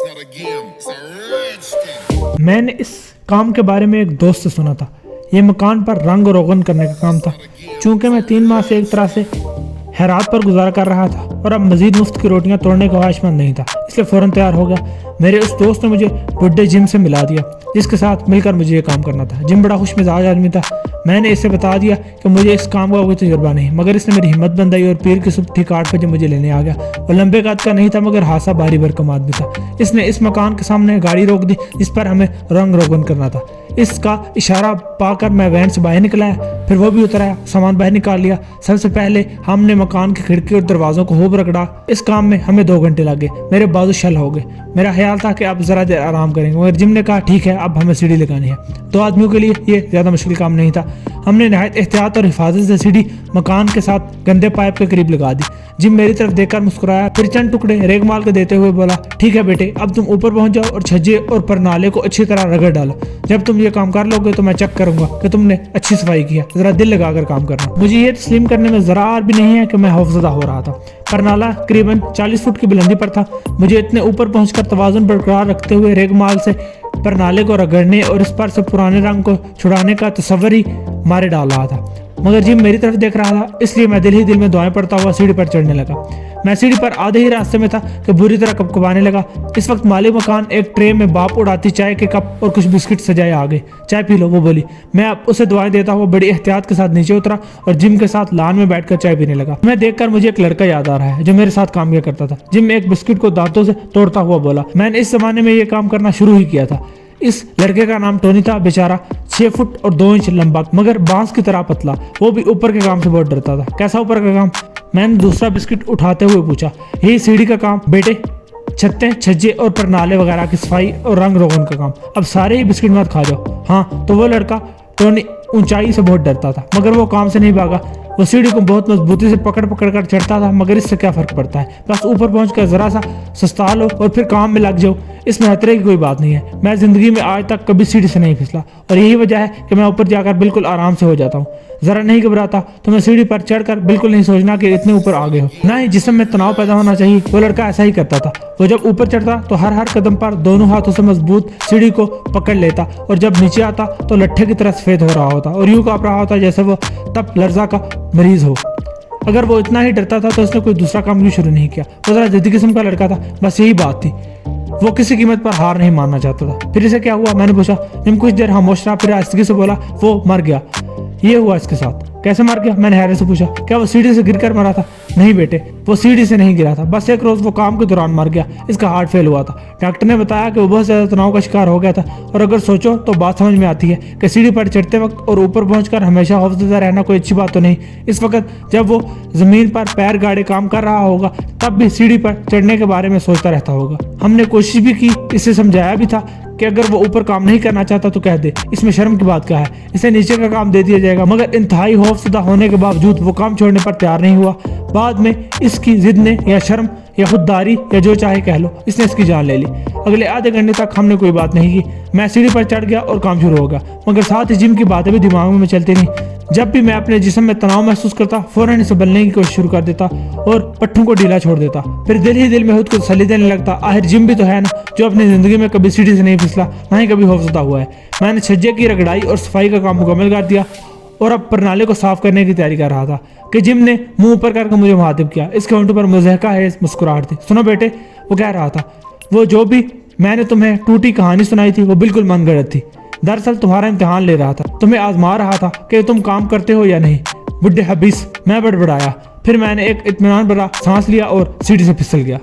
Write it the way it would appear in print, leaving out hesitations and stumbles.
not a game, it's a rich thing. मैंने इस काम के बारे में एक दोस्त से सुना था। ये मकान पर रंग रोगन करने का काम था। चूंकि मैं 3 माह से एक तरह से हैरात पर गुजारा कर रहा था और अब मजीद मुफ्त की रोटियां तोड़ने का ख्वाहिशमंद नहीं था, इसलिए फ़ौरन तैयार हो गया। मेरे उस दोस्त ने मुझे बुड्ढे जिम से मिला दिया, जिसके साथ मिलकर मुझे ये काम करना था। जिम बड़ा खुश मिजाज आदमी था। मैंने इसे बता दिया कि मुझे इस काम का कोई तजुर्बा नहीं, मगर इसने मेरी हिम्मत बंधाई और पीर की सुबह ठीक 8 बजे मुझे लेने आ गया। वो लंबे कद का नहीं था, मगर हासा भारी भरकम आदमी था। इसने इस मकान के सामने गाड़ी रोक दी जिस पर हमें रंग रोगन करना था। इसका इशारा पाकर मैं वैन से बाहर निकला, फिर वो भी उतर आया, सामान बाहर निकाल लिया। सबसे पहले हमने मकान की खिड़की और दरवाजों को खूब रगड़ा। इस काम में हमें 2 घंटे लगे। मेरे बाजू शल हो गए। मेरा ख्याल था कि अब जरा देर आराम करेंगे, मगर जिम ने कहा ठीक है, अब हमें सीढ़ी लगानी है। 2 आदमियों के लिए ये ज्यादा मुश्किल काम नहीं था। हमने नहायत एहतियात और हिफाजत से सीढ़ी मकान के साथ गंदे पाइप के करीब लगा दी। जिम मेरी तरफ देखकर मुस्कुराया, फिर चंद टुकड़े रेगमाल के देते हुए बोला, ठीक है बेटे, अब तुम ऊपर पहुंच जाओ और छज्जे और परनाले को अच्छी तरह रगड़ डालो। जब तुम ये काम कर लोगे तो मैं चेक करूंगा कि तुमने अच्छी सफाई किया। जरा दिल लगाकर काम करना। मुझे ये तस्लीम करने में जरा भी नहीं है कि मैं खौफजदा हो रहा था। परनाला करीबन 40 फुट की बुलंदी पर था। मुझे इतने ऊपर पहुंचकर तवाज़ुन बरकरार रखते हुए रेगमाल से परनाले को रगड़ने और इस पर से पुराने रंग को छुड़ाने का तस्वर ही मारे डाल रहा था, मगर जिम मेरी तरफ देख रहा था, इसलिए मैं दिल ही दिल में दुआएं पढ़ता हुआ सीढ़ी पर चढ़ने लगा। मैं सीढ़ी पर आधे ही रास्ते में था कि बुरी तरह कपकपाने लगा। इस वक्त मालिक मकान एक ट्रे में बाप उड़ाती चाय के कप और कुछ बिस्किट सजाए आ गए। चाय पी लो, वो बोली। मैं अब उसे दुआएं देता हुआ बड़ी एहतियात के साथ नीचे उतरा और जिम के साथ लान में बैठकर चाय पीने लगा। मैं देखकर मुझे एक लड़का याद आ रहा है जो मेरे साथ काम किया करता था। जिम एक बिस्किट को दांतों से तोड़ता हुआ बोला, मैंने इस जमाने में ये काम करना शुरू ही किया था। इस लड़के का नाम टोनी था। बेचारा 6 फुट और 2 इंच लंबा, मगर बांस की तरह पतला। वो भी ऊपर के काम से बहुत डरता था। कैसा ऊपर का काम? मैंने दूसरा बिस्किट उठाते हुए पूछा। यही सीढ़ी का काम बेटे, छत्ते छज्जे और परनाले वगैरह की सफाई और रंग रोगन का काम। अब सारे ही बिस्किट मत खा जाओ। हाँ, तो वो लड़का टोनी ऊंचाई से बहुत डरता था, मगर वो काम से नहीं भागा। वो सीढ़ी को बहुत मजबूती से पकड़ पकड़ कर चढ़ता था, मगर इससे क्या फर्क पड़ता है, बस ऊपर पहुंचकर जरा सा सस्ता लो और फिर काम में लग जाओ। इसमें खतरे की कोई बात नहीं है। मैं जिंदगी में आज तक कभी सीढ़ी से नहीं फिसला और यही वजह है कि मैं ऊपर जाकर बिल्कुल आराम से हो जाता हूँ। जरा नहीं घबराता तो मैं सीढ़ी पर चढ़कर बिल्कुल नहीं सोचना कि इतने ऊपर आ गए हो। ना ही जिस्म में तनाव पैदा होना चाहिए। वो लड़का ऐसा ही करता था। वो जब ऊपर चढ़ता तो हर कदम पर दोनों हाथों से मजबूत सीढ़ी को पकड़ लेता और जब नीचे आता तो लट्ठे की तरह सफेद हो रहा होता और यूं कांप रहा होता जैसे वो तब लर्जा का मरीज हो। अगर वो इतना ही डरता था तो उसने कोई दूसरा काम क्यों शुरू नहीं किया? वो जरा जिद्दी किस्म का लड़का था, बस यही बात थी। वो किसी कीमत पर हार नहीं मानना चाहता था। फिर इसे क्या हुआ? मैंने पूछा। जिम कुछ देर खामोश रहा, फिर आस्तिकी से बोला, वो मर गया। ये हुआ इसके साथ। कैसे मर गया? मैंने हैरत से पूछा। क्या वो सीढ़ी से गिरकर मरा था? नहीं बेटे, वो सीढ़ी से नहीं गिरा था, बस एक रोज वो काम के दौरान मर गया। इसका हार्ट फेल हुआ था। डॉक्टर ने बताया कि वो बहुत ज्यादा तनाव का शिकार हो गया था। और अगर सोचो तो बात समझ में आती है कि सीढ़ी पर चढ़ते वक्त और ऊपर पहुंचकर हमेशा खौफजदा रहना कोई अच्छी बात तो नहीं। इस वक्त जब वो जमीन पर पैर गाड़े काम कर रहा होगा तब भी सीढ़ी पर चढ़ने के बारे में सोचता रहता होगा। हमने कोशिश भी की, इसे समझाया भी था कि अगर वो ऊपर काम नहीं करना चाहता तो कह दे। इसमें शर्म की बात क्या है? इसे नीचे का काम दे दिया जाएगा। मगर इंतहाई खौफजदा होने के बावजूद वो काम छोड़ने पर तैयार नहीं हुआ। बाद में इसकी जिद ने या शर्म या खुददारी या जो चाहे कह लो, इसने इसकी जान ले ली। अगले आधे घंटे तक हमने कोई बात नहीं की। मैं सीढ़ी पर चढ़ गया और काम शुरू हो गया, मगर साथ ही जिम की बातें भी दिमाग में चलती नहीं। जब भी मैं अपने जिस्म में तनाव महसूस करता फौरन इसे बदलने की कोशिश शुरू कर देता और पट्टों को ढीला छोड़ देता। फिर दिल ही दिल में खुद को तसल्ली देने लगता, आखिर जिम भी तो है ना, जो अपनी जिंदगी में कभी सीढ़ी से नहीं फिसला, ना ही कभी खौफजदा हुआ है। मैंने छज्जे की रगड़ाई और सफाई का काम मुकम्मल कर दिया और अब परनाले को साफ करने की तैयारी कर रहा था कि जिम ने मुंह ऊपर करके मुझे मुखातिब किया। इसके होंठों पर मुज़हका है मुस्कुराहट थी। सुनो बेटे, वो कह रहा था, वो जो भी मैंने तुम्हें टूटी कहानी सुनाई थी वो बिल्कुल मनगढ़ंत थी। दरअसल तुम्हारा इम्तिहान ले रहा था, तुम्हें आजमा रहा था कि तुम काम करते हो या नहीं। बुड्ढे हबीस, मैं बड़बड़ाया। फिर मैंने एक इत्मीनान भरा सांस लिया और सीढ़ी से फिसल गया।